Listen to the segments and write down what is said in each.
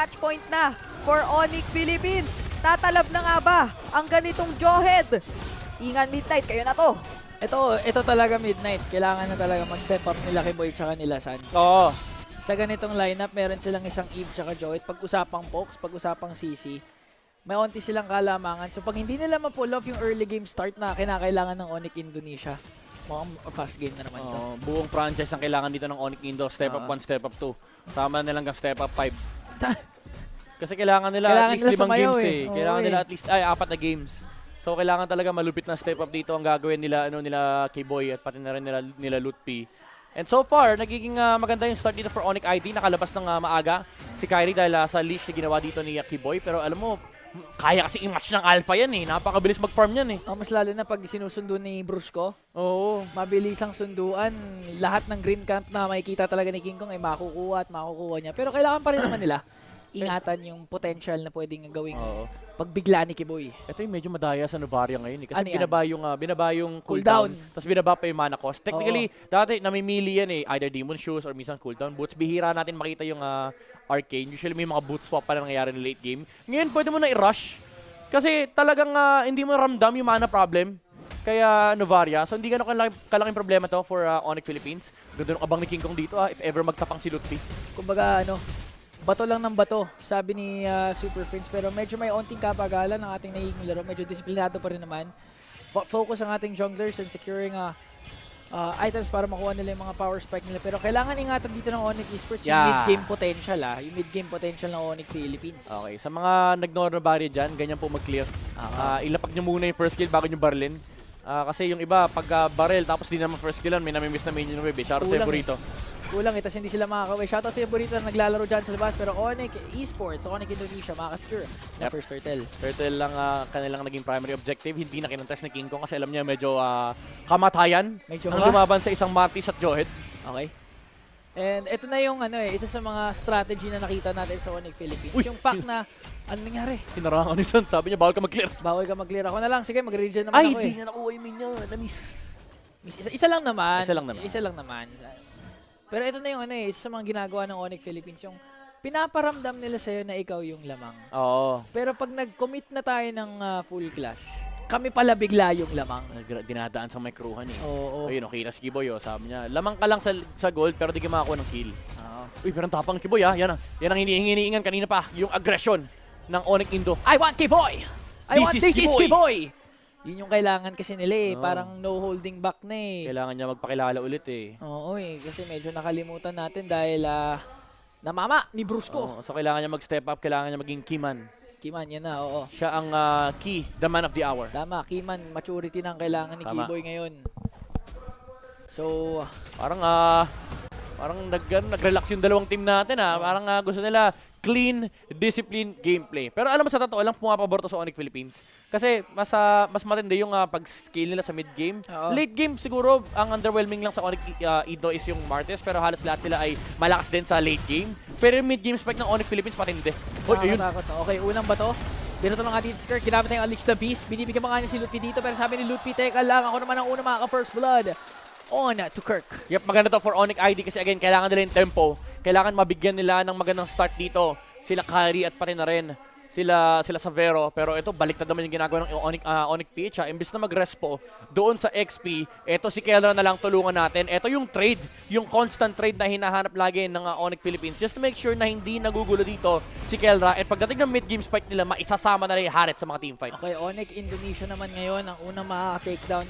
Match point na for Onyx Philippines. Tatalab na nga ba ang ganitong jawhead? Ingan Midnight, kayo na to. Ito talaga Midnight. Kailangan na talaga mag-step up nila Kiboy tsaka nila Sans. Oo. Sa ganitong lineup, meron silang isang Eve tsaka Joet. Pag-usapang Pokes, pag-usapang CC, may onti silang kalamangan. So pag hindi nila ma-pull off yung early game start na kinakailangan ng Onyx Indonesia, mukhang fast game na naman to. Buong franchise ang kailangan dito ng Onyx Indo. Step up 1, step up 2. Tama na lang hanggang step up 5. Kasi kailangan nila at least 5 games eh. Kailangan nila at least 4 na games. So kailangan talaga malupit na step up dito ang gagawin nila nila Kiboy at pati na rin nila Lutpi. And so far, nagiging maganda yung start dito for Onyx ID. Nakalabas ng maaga si Kyrie dahil sa leash na ginawa dito ni Kiboy. Pero alam mo, kaya kasi i-match ng Alpha yan eh. Napakabilis mag-farm yan eh. Mas lalo na pag sinusundo ni Brusco. Oo. Mabilis ang sunduan. Lahat ng green camp na makikita talaga ni King Kong ay makukuha at makukuha niya. Pero kailangan pa rin naman nila ingatan yung potential na pwedeng gawing pagbigla ni Kiboy. Ito yung medyo madaya sa Novaria ngayon eh. Kasi Ano yan? binaba yung cooldown. Tapos binaba pa yung mana cost. Technically, Oo. dati namimili yan eh. Either Demon Shoes or minsan cooldown boots. Bihira natin makita yung Arcane. Usually may mga boot swap pa na nangyayari in late game. Ngayon pwede mo na i-rush. Kasi talagang hindi mo ramdam yung mana problem. Kaya Novaria. So hindi ganun kalaking problema to for Onyx Philippines. Ganda ng abang ni King Kong dito if ever magtapang si Lutfi. Kumbaga bato lang ng bato, sabi ni Super Friends. Pero medyo may onting kapagalan ng ating nagiging laro. Medyo disiplinado pa rin naman. Focus ang ating junglers and securing items para makuha nila yung mga power spike nila. Pero kailangan ingatan dito ng Onyx Esports yung mid-game potential yung mid-game potential ng Onyx Philippines. Okay, sa mga nag-Novaria dyan, ganyan po mag-clear. Ilapag nyo muna yung first kill bago nyo barrelin. Kasi yung iba, pag barrel tapos di naman first killan, may namimiss na minion wave. Shout out sa Burrito. Kulang tas hindi sila makakaway. Shoutout sa Burrito na naglalaro dyan sa labas. Pero Onyx Esports, Onyx Indonesia, makakasecure ng first turtle. Turtle lang kanilang naging primary objective. Hindi na kinontes ni King Kong kasi alam niya medyo kamatayan ang lumaban sa isang Martis at Johet. Okay. And ito na yung isa sa mga strategy na nakita natin sa Onyx Philippines. Yung fact na, ano nangyari? Hinarangan ni San, sabi niya bawal ka mag-clear. Bawal ka mag-clear. Ako na lang, sige mag-regen naman ako Hindi na nakuha yung minion, na-miss. Isa lang naman. Isa lang naman. Pero ito na yung isa sa mga ginagawa ng Onyx Philippines, yung pinaparamdam nila sa'yo na ikaw yung lamang. Oo. Pero pag nag-commit na tayo ng full clash, kami pala bigla yung lamang. Dinadaan sa may crewhan eh. Oo. Ayun, okay na si Kiboy, sabi niya. Lamang ka lang sa gold pero di ka makakuha ng kill. Uy, pero ang tapang ni Kiboy Yan ang hinihingan kanina pa. Yung aggression ng Onyx Indo. I want Kiboy! This is Kiboy! Yun yung kailangan kasi nila Parang no holding back na Kailangan niya magpakilala ulit Oo kasi medyo nakalimutan natin dahil namama ni Brusco. So kailangan niya mag-step up, kailangan niya maging keyman. Keyman, yan na, Siya ang key, the man of the hour. Tama, Keyman, maturity na ang kailangan ni Kiboy ngayon. So, parang nag-relax yung dalawang team natin Parang gusto nila clean, discipline, gameplay. Pero alam mo sa totoo lang, pumapabor to sa Onyx Philippines. Kasi mas matindi yung pag-scale nila sa mid-game. Late game siguro, ang underwhelming lang sa Onyx Indo is yung Martes. Pero halos lahat sila ay malakas din sa late game. Pero yung mid-game spike ng Onyx Philippines patindi. Ayun. Okay, unang bato. Binato ng ating Skirt, ginamit na yung Unleash the Beast. Binibigyan pa nga niya si Lutfi dito. Pero sabi ni Lutfi, teka lang, ako naman ang una makaka-first blood. On to Kirk. Yep, maganda to for Onyx ID kasi again, kailangan nila yung tempo. Kailangan mabigyan nila ng magandang start dito. Sila Kyrie at pati na rin sila Savero. Pero ito, baliktad naman yung ginagawa ng Onyx PH. Imbis na mag-respo doon sa XP, ito si Kelra na lang tulungan natin. Ito yung trade, yung constant trade na hinahanap lagi ng Onyx Philippines. Just to make sure na hindi nagugulo dito si Kelra. At pagdating ng mid-game spike nila, maisasama na rin yung Harit sa mga teamfight. Okay, Onyx Indonesia naman ngayon ang unang makaka-takedown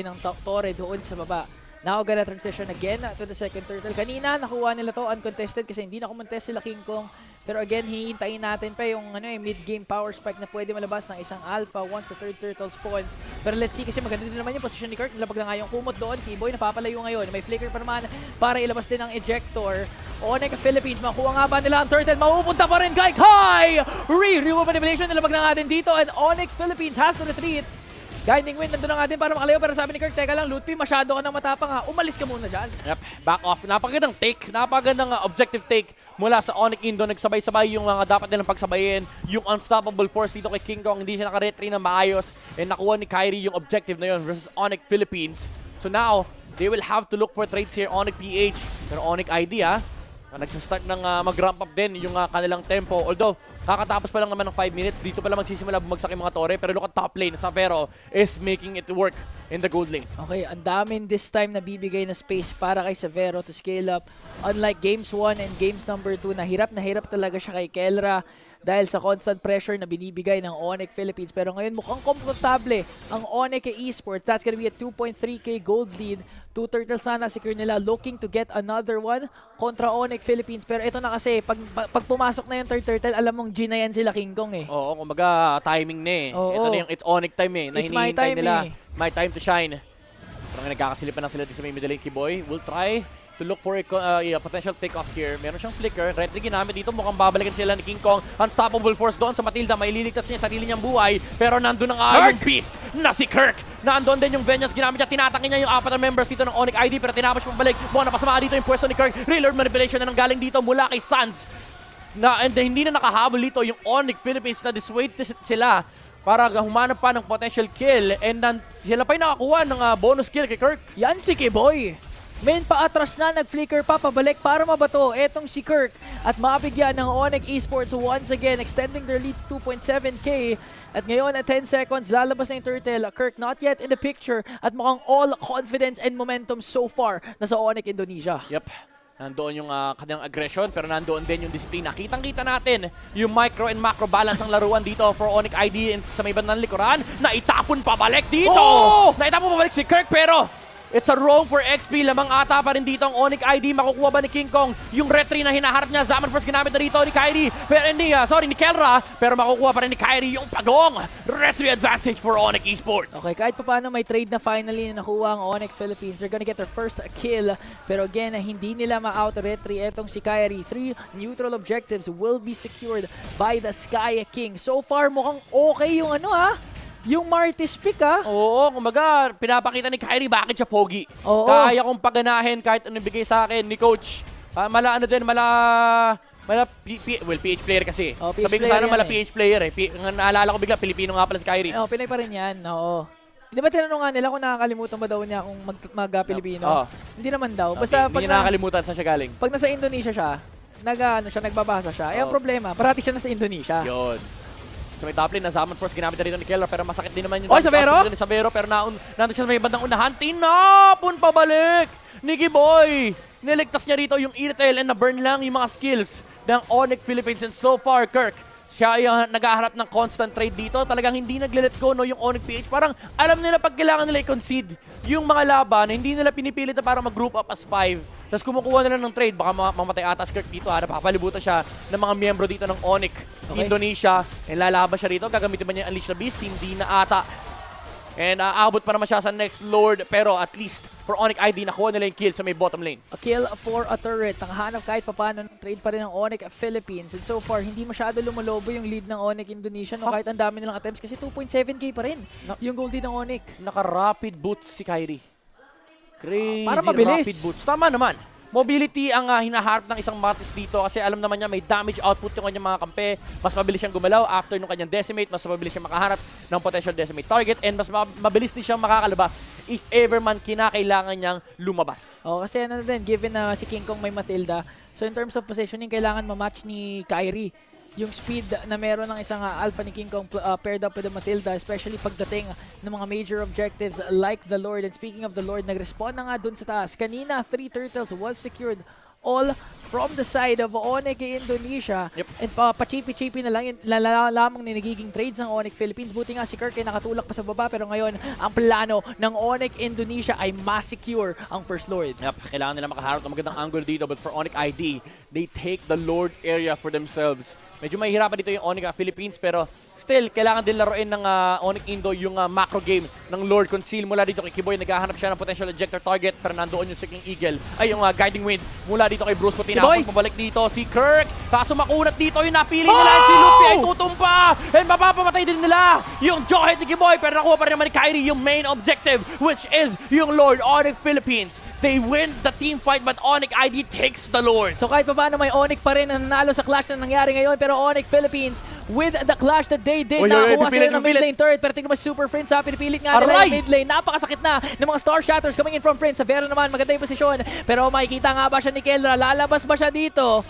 ng Torre doon sa baba. Now, gonna transition again to the second turtle. Kanina, nakuha nila to uncontested kasi hindi na contest sila King Kong. Pero again, hihintayin natin pa yung mid-game power spike na pwede malabas ng isang alpha once the third turtle spawns. Pero let's see kasi maganda din naman yung position ni Kirk. Nilabag na nga yung kumot doon. Kiboy napapalayo ngayon. May flicker pa naman para ilabas din ang ejector. Onyx Philippines, makuha nga ba nila ang turtle? Mapupunta pa rin kay Kai! Re-remove manipulation. Nilabag na nga din dito. And Onyx Philippines has to retreat. Guiding wind, nandun na nga din para makalayo. Pero sabi ni Kirk, teka lang, Lutfi, masyado ka nang matapang Umalis ka muna dyan. Yep, back off. Napagandang take, napagandang objective take mula sa Onyx Indo. Nagsabay-sabay yung mga dapat nilang pagsabayin. Yung unstoppable force dito kay King Kong. Hindi siya naka-retry na maayos. And nakuha ni Kyrie yung objective na yun versus Onyx Philippines. So now, they will have to look for trades here, Onyx PH. Pero Onyx ID Nagsastart ng mag-ramp up din yung kanilang tempo. Although, kakatapos pa lang naman ng 5 minutes, dito pa lang magsisimula bumagsak yung mga tore. Pero look at top lane, Savero is making it work in the gold lane. Okay, ang damin this time na bibigay na space para kay Savero to scale up. Unlike games 1 and games number 2, na hirap talaga siya kay Kelra dahil sa constant pressure na binibigay ng Onyx Philippines. Pero ngayon mukhang komportable ang Onyx Esports. That's gonna be a 2.3k gold lead. 2 turtles na secure nila, looking to get another one kontra Onyx Philippines. Pero ito na kasi, pag pumasok na yung third turtle, alam mong G na yan sila King Kong eh. Oo, kumbaga timing na eh. Oo. Ito na yung it's Onyx time eh. Na It's my hinihintay time nila. eh. My time to shine. Pero nga nagkakasilipan lang sila dito sa may middle lane, Kiboy. Will try to look for a potential take-off here. Meron siyang flicker. Retry ginamit dito. Mukhang babalikan sila ni King Kong. Unstoppable force doon sa Matilda. May liligtas niya sarili niyang buhay. Pero nandun ang Iron Beast na si Kirk. Nandun din yung Vengeance. Ginamit niya. Tinatangin niya yung 4 na members dito ng Onyx ID. Pero tinapos pabalik. Mukhang napasama dito yung pwesto ni Kirk. Reload manipulation na nanggaling dito mula kay Sands. And hindi na nakahabol dito yung Onyx Philippines na dissuade sila para humanap pa ng potential kill. And sila pa yung nakakuha ng bonus kill kay Kirk. Yan si Kiboy. Main paatras na, nag-flicker pa, pabalik para mabato. Etong si Kirk at mabigyan ng Onyx Esports once again, extending their lead to 2.7k. At ngayon at 10 seconds, lalabas na yung turtle. Kirk not yet in the picture at mukhang all confidence and momentum so far na sa Onyx Indonesia. Yep. Nandoon yung kanyang aggression pero nandoon din yung disiplina. Kitang-kita natin yung micro and macro balance ang laruan dito for Onyx ID sa may bandang likuran. Naitapon pabalik dito! Oh! Naitapon pabalik si Kirk pero it's a roam for XP. Lamang ata pa rin dito ang Onyx ID. Makukuha ba ni King Kong yung retry na hinaharap niya? Zaman first ginamit na rito ni Kyrie. Pero ni Kelra. Pero makukuha pa rin ni Kyrie yung pagong. Retry advantage for Onyx Esports. Okay, kahit pa paano may trade na finally na nakuha ang Onyx Philippines. They're gonna get their first kill. Pero again, hindi nila ma-out retry etong si Kyrie. 3 neutral objectives will be secured by the Sky King. So far, mukhang okay yung yung Martis pick Oo, kumbaga, pinapakita ni Kyrie bakit siya pogi. Oo. Kaya kong paganahin kahit anong bigay sa akin ni Coach. PH player kasi. Oh, PH Sabi ko player sana yan PH player eh. Naalala ko bigla, Pilipino nga pala si Kyrie. Oh, Pinay pa rin yan. Oo. Di ba tinanong nga nila kung nakakalimutan ba daw niya kung mag-Pilipino? Oo. Hindi naman daw. Okay, Basta hindi niya nakakalimutan saan siya galing. pag nasa Indonesia siya, nagbabasa siya. Eh, ang problema, parati siya nasa Indonesia. Yun. So may top lane na Zaman Force ginamit na rito ni Keller pero masakit din naman yung Savero? ni Savero pero nandun siya sa may bandang unahan. Tinapon pabalik ni Kiboy. Niligtas niya rito yung Irtel and na-burn lang yung mga skills ng Onyx Philippines and so far Kirk. Siya yung naghaharap ng constant trade dito. Talagang hindi nagle-let go yung Onyx PH. Parang alam nila pag kailangan nila i-concede yung mga laban, hindi nila pinipilit na para mag-group up as 5. Tapos kumukuha nila ng trade. Baka mamatay ata si Kirk dito. Napapalibutan siya ng mga miyembro dito ng Onyx Indonesia. And lalaban siya rito. Gagamitin ba niya yung Unleash the Beast? Hindi na ata. And aabot pa naman siya sa next Lord. Pero at least for Onyx ID, nakuha nila yung kill sa may bottom lane. A kill for a turret. Nakahanap kahit papaano ng trade pa rin ng Onyx Philippines. And so far, hindi masyado lumalobo yung lead ng Onyx Indonesia. No? Kahit ang dami nilang attempts kasi 2.7k pa rin yung gold lead ng Onyx. Naka-rapid boots si Kyrie. Crazy Para mabilis. rapid boots. Tama naman. Mobility ang hinaharap ng isang Martis dito kasi alam naman niya may damage output yung kanyang mga kampe. Mas mabilis siyang gumalaw after nung kanyang decimate. Mas mabilis siyang makaharap ng potential decimate target and mas mabilis din siyang makakalabas if ever man kinakailangan niyang lumabas. Kasi din, given na si King Kong may Matilda, so in terms of positioning, kailangan ma-match ni Kyrie yung speed na meron ng isang alpha ni King Kong paired up with the Matilda, especially pagdating ng mga major objectives like the Lord. And speaking of the Lord, nag-respond na nga dun sa taas. Kanina, 3 turtles was secured all from the side of Onyx Indonesia. Yep. And pachipi-chipi na lang yun, lamang ni nagiging trades ng Onyx Philippines. Buti nga si Kirk ay nakatulak pa sa baba, pero ngayon ang plano ng Onyx Indonesia ay ma-secure ang First Lord. Yep, kailangan nila makaharap ng magandang angle dito but for Onyx ID, they take the Lord area for themselves. Medyo mahihirapan dito yung Onyx Philippines pero still, kailangan din laruin ng Onyx Indo yung macro game ng Lord Conceal mula dito kay Kiboy. Naghahanap siya ng potential ejector target pero nandoon yung Seeking Eagle. Ay, yung Guiding Wind mula dito kay Bruce Putin. Pabalik dito si Kirk. Kaso makunat dito yung napili nila. Si Luffy ay tutumpa. And mapapamatay din nila yung Jawhead ni Kiboy pero nakuha pa rin naman ni Kyrie yung main objective which is yung Lord Onyx Philippines. They win the team fight but Onyx ID takes the Lord. So kahit pa paano may Onyx pa rin na nanalo sa clash na nangyari ngayon, pero Onyx Philippines with the clash that they did, nakakuha sila ng mid lane turret, pero tingnan mo si Super Friends ha, pinipilit nga nila yung mid lane. Napakasakit na ng mga Star Shatters coming in from Friends. Sa Vera naman, maganda yung posisyon, pero makikita nga ba siya ni Kelra? Lalabas ba siya dito?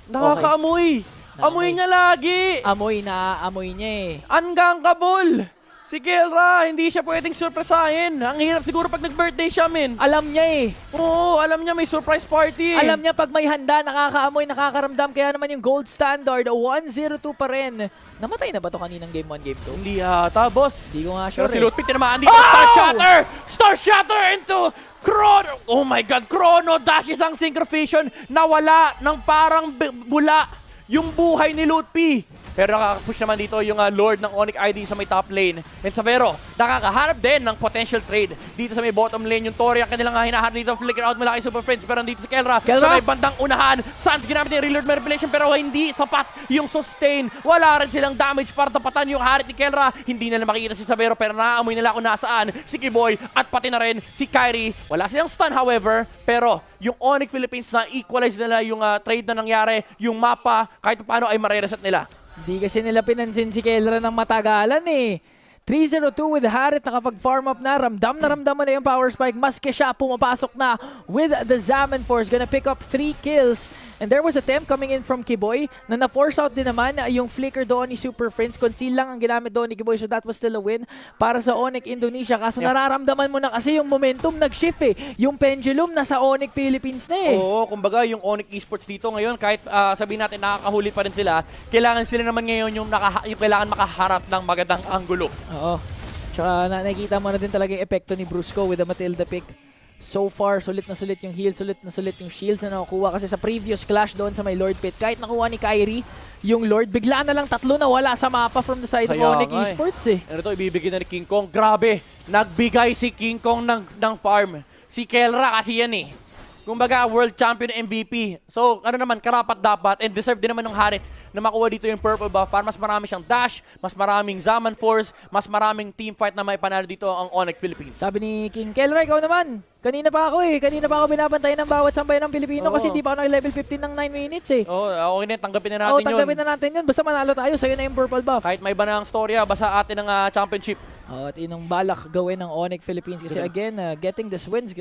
Nakakaamoy. Amoy niya lagi. Amoy na, amoy niya eh. Ungankable. Si Kelra, hindi siya pwedeng surpresahin. Ang hirap siguro pag nag-birthday siya, men. Alam niya eh. Oo, alam niya may surprise party. Alam niya pag may handa, nakakaamoy, nakakaramdam. Kaya naman yung gold standard, 1-0-2 pa rin. Namatay na ba to kaninang game 1, game 2? Hindi yata, boss. Hindi ko nga Pero sure si eh. Lutpit tinamaan dito. Star Shatter! Star Shatter into Chrono! Oh my God, Chrono Dash isang synchrofusion. Nawala ng parang bula yung buhay ni Lutpi. Pero nakaka-push naman dito yung Lord ng Onyx ID sa may top lane. And Savero, nakakaharap din ng potential trade. Dito sa may bottom lane, yung Tori ang kanilang hinahanap dito. Flicker out mula kay Super Friends. Pero nandito si Kelra. Sa may bandang unahan. Sans ginamit yung Reload Manipulation pero hindi sapat yung sustain. Wala rin silang damage para tapatan yung harit ni Kelra. Hindi nila makikita si Savero pero naaamoy nila kung nasaan si Kiboy at pati na rin si Kyrie. Wala silang stun however. Pero yung Onyx Philippines na equalize nila yung trade na nangyari. Yung mapa kahit paano ay marireset nila. Hindi kasi nila pinansin si Kelra ng matagalan eh. 3-0-2 with Harit, nakapag-farm up na. Ramdam mo na yung power spike. Maske siya, pumapasok na with the Zaman Force. Gonna pick up 3 kills. And there was a temp coming in from Kiboy na na-force out din naman yung flicker doon ni Super Friends. Conceal lang ang ginamit doon ni Kiboy. So that was still a win para sa Onyx Indonesia. Kaso nararamdaman mo na kasi yung momentum nag-shift eh. Yung pendulum nasa Onyx Philippines na eh. Oo, kumbaga yung Onyx Esports dito ngayon, kahit sabihin natin nakakahuli pa rin sila, kailangan sila naman ngayon yung kailangan makaharap ng magandang anggulo. Oo. Tsaka nakikita mo na din talaga yung epekto ni Brusco with the Matilda pick. So far, sulit na sulit yung heal, sulit na sulit yung shields na nakukuha kasi sa previous clash doon sa may Lord Pit, kahit nakuha ni Kyrie yung Lord, bigla na lang 3 na wala sa mapa from the side of Onyx Esports eh. Ano to, ibibigay na ni King Kong. Grabe, nagbigay si King Kong ng farm. Si Kelra kasi yan eh. Kumbaga, world champion MVP. So, ano naman, karapat dapat and deserve din naman ng Harit na makuha dito yung purple buff para mas marami siyang dash, mas maraming Zaman Force, mas maraming team fight na may panalo dito ang Onyx Philippines. Sabi ni King Kelra, ikaw naman. Kanina pa ako binabantay ng bawat sambayan ng Pilipino kasi hindi pa ako nag-level 15 ng 9 minutes eh. Okay na, tanggapin na natin yun. Tanggapin na natin yun. Basta manalo tayo, sa'yo na yung purple buff. Kahit may iba na ang storya, basta atin ang championship. At inong balak gawin ng Onyx Philippines kasi again, getting this wins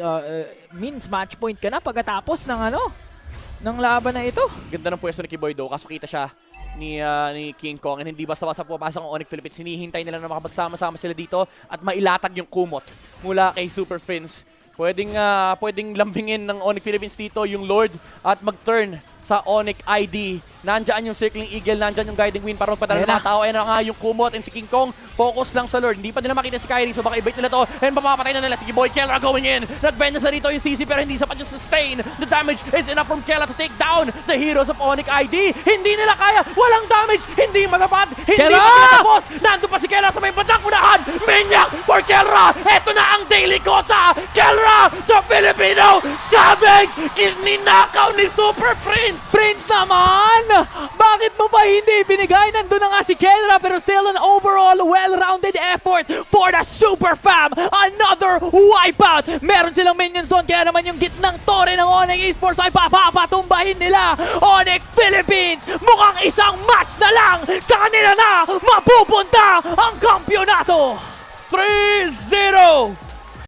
means match point ka na pagkatapos ng laban na ito. Ganda ng pwesto ni Kiboy do, kaso kita siya ni King Kong and hindi basta-basta pumapasok ang Onyx Philippines. Hinihintay nila na makapagsama-sama sila dito at mailatag yung kumot mula kay Super Friends. Pwedeng lambingin ng Onyx Philippines dito yung Lord at mag-turn sa Onyx ID. Nandyan yung Circling Eagle, nandyan yung Guiding Wind para magpadala ng mga tao. Ayan na nga yung kumot and si King Kong focus lang sa Lord. Hindi pa nila makita si Kyrie so baka i-bait nila to and mapapatay na nila si Kiboy. Kelra going in. Nag-bend na sa rito yung CC pero hindi sapat yung sustain. The damage is enough from Kelra to take down the heroes of Onyx ID. Hindi nila kaya. Walang damage. Hindi malapad. Hindi pa pinatapos. Nandun pa si Kelra sa may bandang unahan. Maniac for Kelra. Eto na ang daily quota. Kelra, the Filipino Savage. Kininakaw ni Super Prince. Prince naman! Bakit mo pa hindi binigay? Nandun na nga si Kelra pero still an overall well-rounded effort for the Super Fam. Another wipeout! Meron silang minions doon kaya naman yung gitnang tore ng Onyx Esports ay papapatumbahin nila. Onyx Philippines! Mukhang isang match na lang sa kanila na mapupunta ang kampyonato! 3-0!